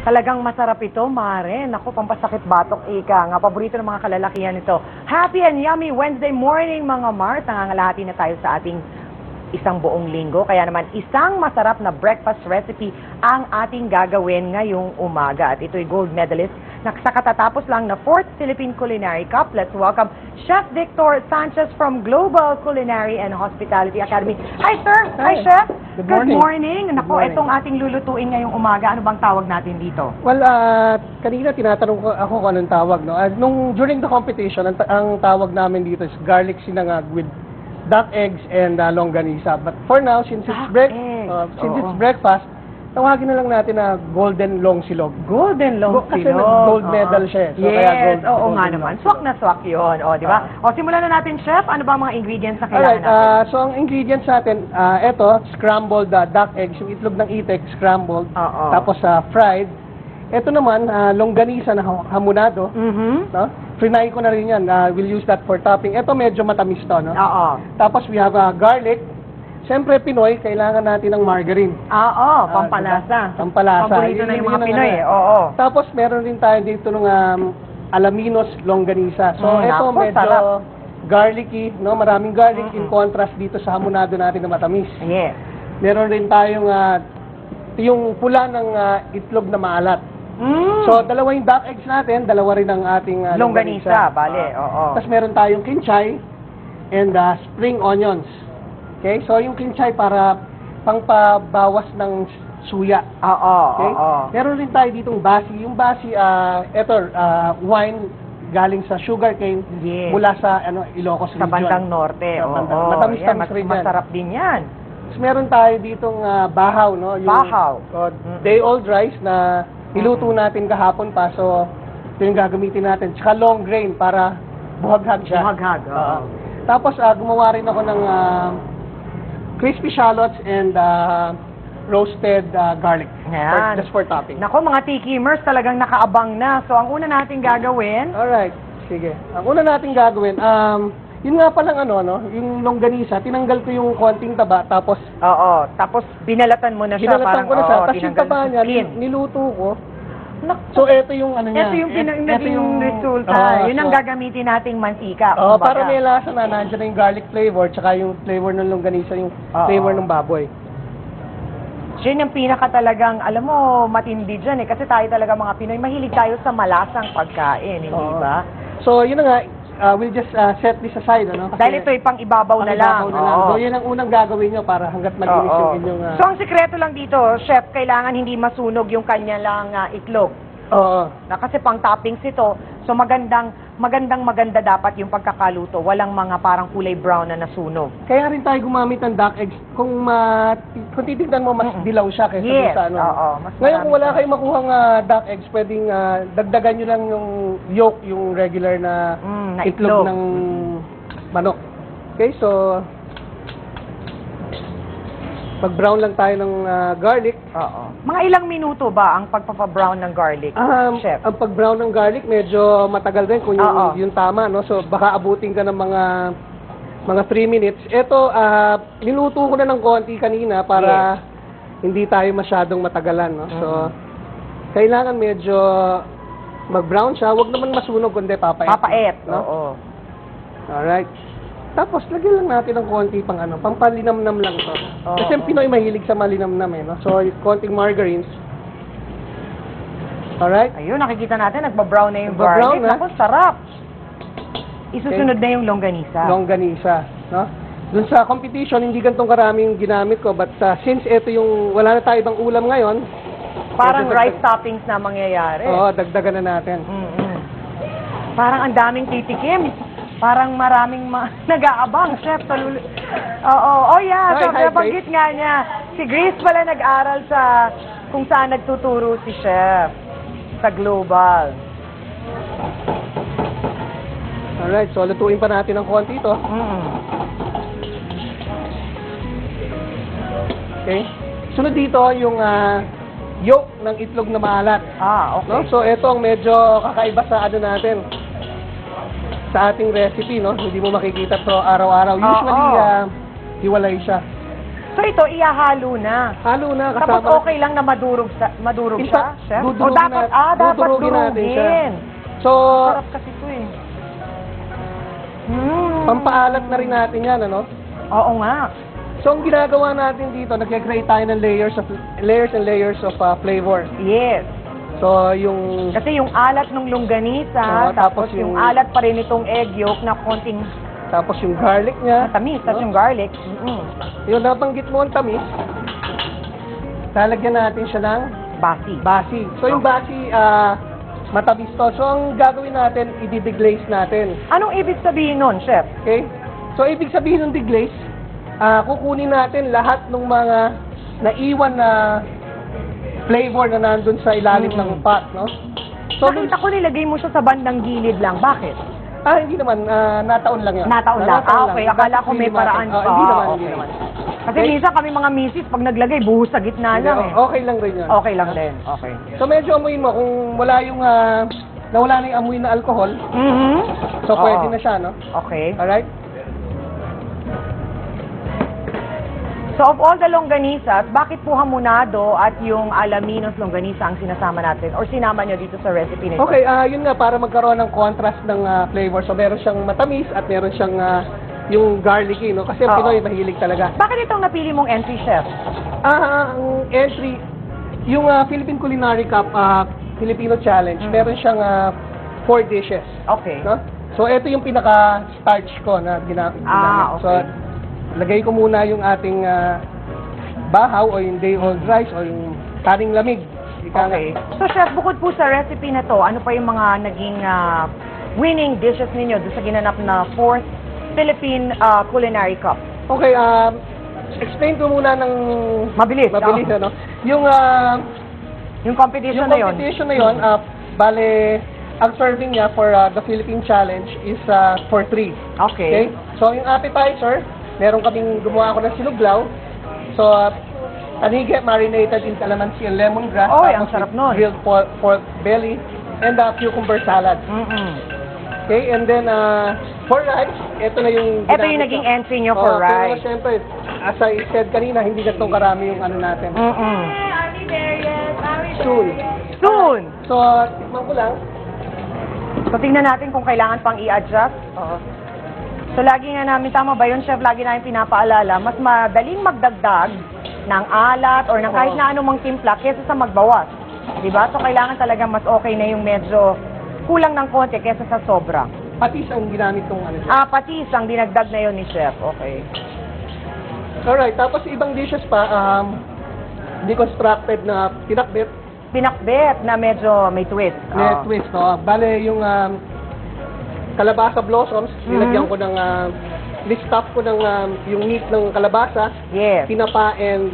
Talagang masarap ito, Mare. Naku, pampasakit batok, ika. Nga, paborito ng mga kalalakihan ito. Happy and yummy Wednesday morning, mga Mars. Nangangalahati na tayo sa ating isang buong linggo. Kaya naman, isang masarap na breakfast recipe ang ating gagawin ngayong umaga. At ito'y gold medalist na sa katatapos lang na 4th Philippine Culinary Cup. Let's welcome Chef Victor Sanchez from Global Culinary and Hospitality Academy. Hi, sir! Hi, Chef! Good morning. Naku, itong ating lulutuin ngayong umaga, ano bang tawag natin dito? Well, kanina tinatanong ko ako kung anong tawag, no? During the competition, ang tawag namin dito is garlic sinangag with duck eggs and longganisa. But for now, since it's breakfast, tawagin na lang natin na golden long silog. Golden long Kasi silog. gold medal siya. So Yes, oo nga golden naman. long Swak silog. na swak yun. O, di ba? O, simulan na natin, Chef. Ano ba ang mga ingredients na kailangan Alright, natin? so ang ingredients natin, eto, scrambled duck eggs, yung itlog ng itik, scrambled, Oo. tapos fried. Ito naman, longganisa na hamonado, no? Frinay ko na rin yan. We'll use that for topping. Ito medyo matamis to, no? Oo. Tapos we have garlic. Siyempre, Pinoy, kailangan natin ng margarine. Oo, pampalasa. Diba? Pampalasa. Paborito na yung mga ang Pinoy, ano. oo. Tapos meron din tayo dito ng alaminos longganisa. So ito naku, medyo sarap. garlicky, no? Maraming garlic in contrast dito sa hamonado natin na matamis. Yes. Meron rin tayong yung pula ng itlog na maalat. So dalawa yung duck eggs natin, dalawa rin ang ating Longganisa, bale, oo. Tapos meron tayong kinchay and spring onions. Okay? So yung kinchay para pangpabawas ng suya. Oo, Okay? oo. Meron rin tayo ditong basi. Yung basi, wine galing sa sugarcane Yes. mula sa Ilocos Sa region. bandang norte, Sa oo. bandang- matamis-tamis rin yan. Masarap din yan. Tapos meron tayo ditong bahaw, no? Yung, Bahaw. day-old rice na niluto natin kahapon pa. So, ito yung gagamitin natin. Tsaka long grain para buhaghag siya. Buhaghag, oo. Tapos, gumawa rin ako ng crispy shallots and roasted garlic. Yan. Just for topping. Nako, mga tikimers talagang nakaabang na. So, ang una natin gagawin, Alright. Sige. Ang una natin gagawin, yun nga palang yung longganisa, tinanggal ko yung konting taba, tapos oo, tapos binalatan mo na siya. binalatan ko na siya. oo, Tapos yung tinanggal taba niya, skin. niluto ko. Naku, So, ito yung ano niya. ito yung Ito naging yung resulta. Oo, Yun ang so, gagamitin nating mantika. Oo, kumbaga. para may lasa na, nandiyan na yung garlic flavor, tsaka yung flavor ng longganisa, yung flavor ng baboy. Yun yung pinaka talagang, alam mo, matindi dyan eh. Kasi tayo talaga mga Pinoy, mahilig tayo sa malasang pagkain, hindi Oo. ba? So, yun na nga, we'll just set this aside, ano? Kasi Dahil ito'y pang ibabaw na lang. pang ibabaw na lang. Oo. So, yun ang unang gagawin nyo para hanggat malinis Oo. yung inyong... So, ang sikreto lang dito, Chef, kailangan hindi masunog yung kanya lang itlog. Oo. Kasi pang toppings ito, so maganda dapat yung pagkakaluto. Walang mga parang kulay brown na nasunog. Kaya rin tayo gumamit ng duck eggs. Kung titignan mo, mas dilaw siya kaysa Yes, dun sa ano. oo. Mas Ngayon, marami kung wala siya. kayong makuhang duck eggs, pwedeng dagdagan nyo lang yung yolk, yung regular na Na itlog itlog. ng manok. Okay, so pag-brown lang tayo ng garlic. Oo. Mga ilang minuto ba ang pagpapa-brown ng garlic, Chef? Ang pag-brown ng garlic, medyo matagal din kung Oo. yung tama, no? So, baka abutin ka ng mga 3 minutes. Ito, niluto ko na ng konti kanina para hindi tayo masyadong matagalan, no? So, kailangan medyo mag-brown siya. Huwag naman masunog, kundi papait. Papait, no? oo. Alright. Tapos, lagyan lang natin ng konti pang palinamnam lang to. Oo. Kasi ang Pinoy mahilig sa malinamnam, eh, no? So, konting margarine. Alright? Ayun, nakikita natin, nagba-brown na yung Nagba-brown garlic. na. Naku, sarap! Isusunod na yung longganisa. Longganisa, no? Dun sa competition, hindi ganitong karaming ginamit ko, but since ito yung wala na tayo ibang ulam ngayon, Parang ito, rice toppings na mangyayari. oo, dagdagan na natin. Parang ang daming titikim. Parang maraming nag-aabang, Chef. Oo, oh yeah, Hi, so hi, nabanggit nga niya. Si Grace pala nag-aral sa kung saan nagtuturo si Chef. Sa Global. Alright, so lutuin pa natin ng konti ito. Okay? Sunod dito yung yolk ng itlog na maalat. Okay. No? So ito ang medyo kakaiba sa ano natin. Sa ating recipe, no? Hindi mo makikita to araw-araw. Usually, hiwalay siya. So ito, ihahalo na. Halo na Tapos kasama. okay lang na madurog In siya, fact, chef? O dudurugin dapat, natin- dapat dudurugin natin siya. durugin. So, Sarap kasi ito eh. pampaalat na rin natin yan, ano? Oo nga. So, ang ginagawa natin dito, nag-create tayo ng layers and layers of flavor. Yes. So, yung Kasi yung alat ng longganisa, Oo, tapos tapos yung yung- alat pa rin itong egg yolk na konting tapos yung garlic niya. matamis, tapos yung garlic. Yung nabanggit mo ang tamis, lalagyan natin siya ng Basi. basi. So, yung basi, matamis to. So, ang gagawin natin, i-deglaze natin. Anong ibig sabihin nun, chef? Okay? So, ibig sabihin ng deglaze, kukunin natin lahat ng mga naiwan na flavor na nandun sa ilalim ng pot, no? So, Nakita ko nilagay mo siya sa bandang gilid lang. Bakit? hindi naman, nataon lang yun. Nataon lang. Okay. Akala ko may paraan pa. Hindi naman, Okay. hindi naman. Kasi minsan kami mga misis, pag naglagay, buhos sa gitna Hindi, lang eh. okay lang rin yun. Okay lang din. Okay. So, medyo amuin mo, kung wala yung, nawala na yung amoy na alcohol, Mhm. so Oo. pwede na siya, no? Okay. Alright? So of all the longganisas, bakit po hamonado at yung alaminos longganisa ang sinasama natin or sinama nyo dito sa recipe nito? Okay, yun nga, para magkaroon ng contrast ng flavor. So, meron siyang matamis at meron siyang yung garlicky, no? Kasi Oo. ang Pinoy mahilig talaga. Bakit itong napili mong entry, chef? Ang entry, yung Philippine Culinary Cup Filipino Challenge, meron siyang 4 dishes. Okay. No? So, ito yung pinaka-starch ko na ginamit. Ah, So, okay. lagay ko muna yung ating bahaw o yung day-old rice o yung kaning lamig. Ika nga. Okay. So chef, bukod po sa recipe na to, ano pa yung mga naging winning dishes ninyo doon sa ginanap na 4th Philippine Culinary Cup? Okay, explain ko muna ng Mabilis. mabilis, oh. ano? Yung Yung competition yung na yun. competition na yun, bale, ang serving niya for the Philippine Challenge is for 3. Okay. Okay? So, yung appetizer, meron kaming gumawa ako ng sinuglaw. So, tanige marinated in calamansi and lemongrass. Oy, ang Tapos sarap with nun. grilled pork belly and cucumber salad. Mm-mm. Okay? And then, for rice, ito na yung Ito yung ginamit naging ko. entry nyo for Pero rice. syempre, as I said kanina, hindi ganitong karami yung ano natin. Mm-mm. Soon. Soon! So, tikman ko lang. So tingnan natin kung kailangan pang i-adjust. Oo. So lagi nga namin, tama ba yun, chef? Lagi namin pinapaalala, mas madaling magdagdag ng alat or ng kahit Oo. na anumang timpla kesa sa magbawas. Diba? So kailangan talaga mas okay na yung medyo kulang ng konti kesa sa sobra. Patis ang ginamit kong ano. Patis ang dinagdag na yun ni chef. Okay. Alright, tapos ibang dishes pa, deconstructed na pinakbit, Pinakbet na medyo may twist. may Oo. twist, no? Bale, yung kalabasa blossoms, nilagyan ko ng, listoff ko ng yung meat ng kalabasa, Yes. tinapa and,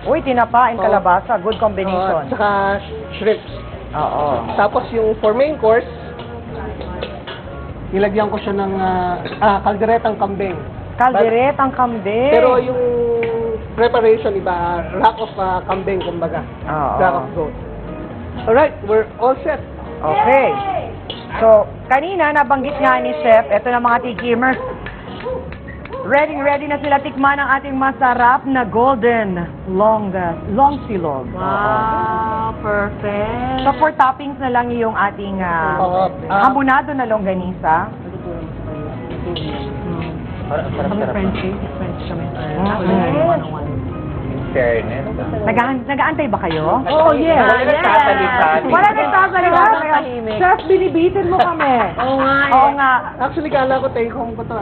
Uy, tinapa and Oo. kalabasa. Good combination. saka shrimps. Oo. Tapos yung for main course, nilagyan ko siya ng kalderetang kambing. Kaldereta ang kambing. Pero yung preparation, iba, rack of kambing, kumbaga. Oo. Rack of goat. Alright, we're all set. Okay. So, kanina nabanggit nga ni Chef, eto na mga tikimers. Ready na sila tikman ang ating masarap na golden long silog. Wow, perfect. So, for toppings na lang yung ating Oo. hamonado na longganisa. Kami Frenchie. French kami. Fairness. Nag-aantay ba kayo? Oh, yes. Wala nagtatali-tali. Wala nang sasalita. Tahimik. Chef, binibitin mo kami. Oo nga eh. Oo nga. Actually, kala ko take home ko to.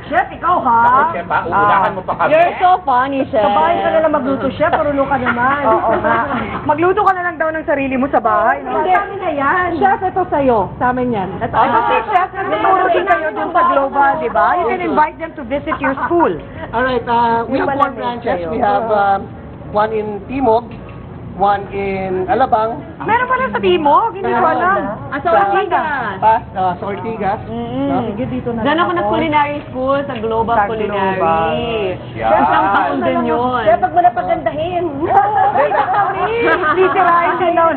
Chef, ikaw ha? Ako, Chef, uunahan mo pa kami. You're so funny, Chef. Sa bahay ka na lang magluto, chef. Marunong ka naman. Oo nga. Magluto ka na lang daw ng sarili mo sa bahay. No? Hindi. Sa amin na yan. Chef, ito sa'yo. Sa amin yan. Ito, Ay, kasi chef, nagtuturo din kayo dun sa Global, di ba? You can invite them to visit your school. Alright, we have 4 branches. We have one in Timog, one in Alabang, Meron pala sa Timog, hindi ko alam. Sa Ortigas. sa Ortigas. No? Sige, dito na Diyan lang ako nag-culinary school sa Global Sa Culinary. Global. Yan. Isang taon din yun. Kaya pag mo napagandahin. Sisirain din daw.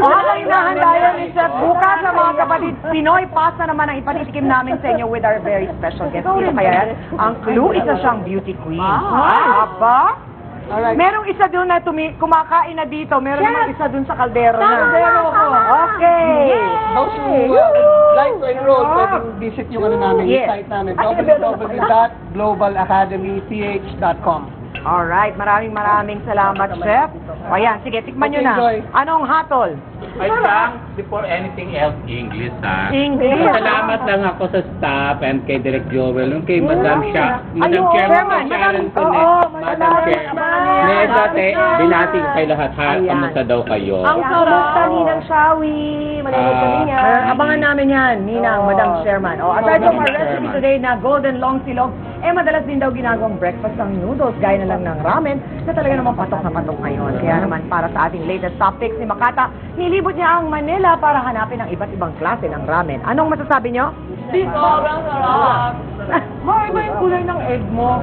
Habang inahanda yan ni Chef, bukas sa mga kapatid, Pinoy pasta naman ang ipatitikim namin sa inyo with our very special guest. Sino kaya yan? Ang clue, isa siyang beauty queen. Aba? Alright. Merong isa doon na kumakain na dito. Meron namang isa doon sa kaldero na. Kaldero ko. Okay. Those who like to enroll, pwedeng visit yung ano namin, Yes. yung site namin, www.globalacademyph.com. Alright, maraming salamat, Chef. O yan, sige, tikman nyo na. Enjoy. Anong hatol? Ay lang, before anything else, English ha. English. Salamat lang ako sa staff and kay Direk Joel, and kay Madam Chairman Chairman. Sharon Oo, Madam Madam Chair. Chairman. Nesa, binati ko kay lahat ha. Kamusta daw kayo? Ang Kumusta Ninang Shawi? Manonood kami niya. Abangan namin yan, Ninang, Madam Chairman. O, aside from our recipe today na golden long silog, madalas din daw ginagawang breakfast ng noodles, gaya na lang ng ramen, na talaga naman patok na patok ngayon. Kaya naman, para sa ating latest topics ni Makata, nilibot niya ang Manila para hanapin ang iba't ibang klase ng ramen. Anong masasabi niyo? Sobrang sarap. Maiba yung kulay ng egg mo.